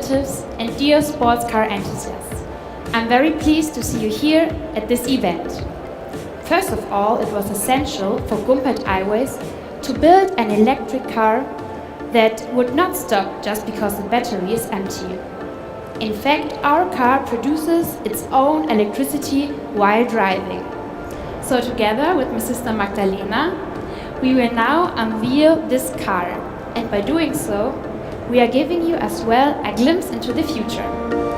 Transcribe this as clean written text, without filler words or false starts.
representatives, and dear sports car enthusiasts. I'm very pleased to see you here at this event. First of all, it was essential for Gumpert-Aiways to build an electric car that would not stop just because the battery is empty. In fact, our car produces its own electricity while driving. So together with my sister Magdalena, we will now unveil this car. And by doing so, we are giving you as well a glimpse into the future.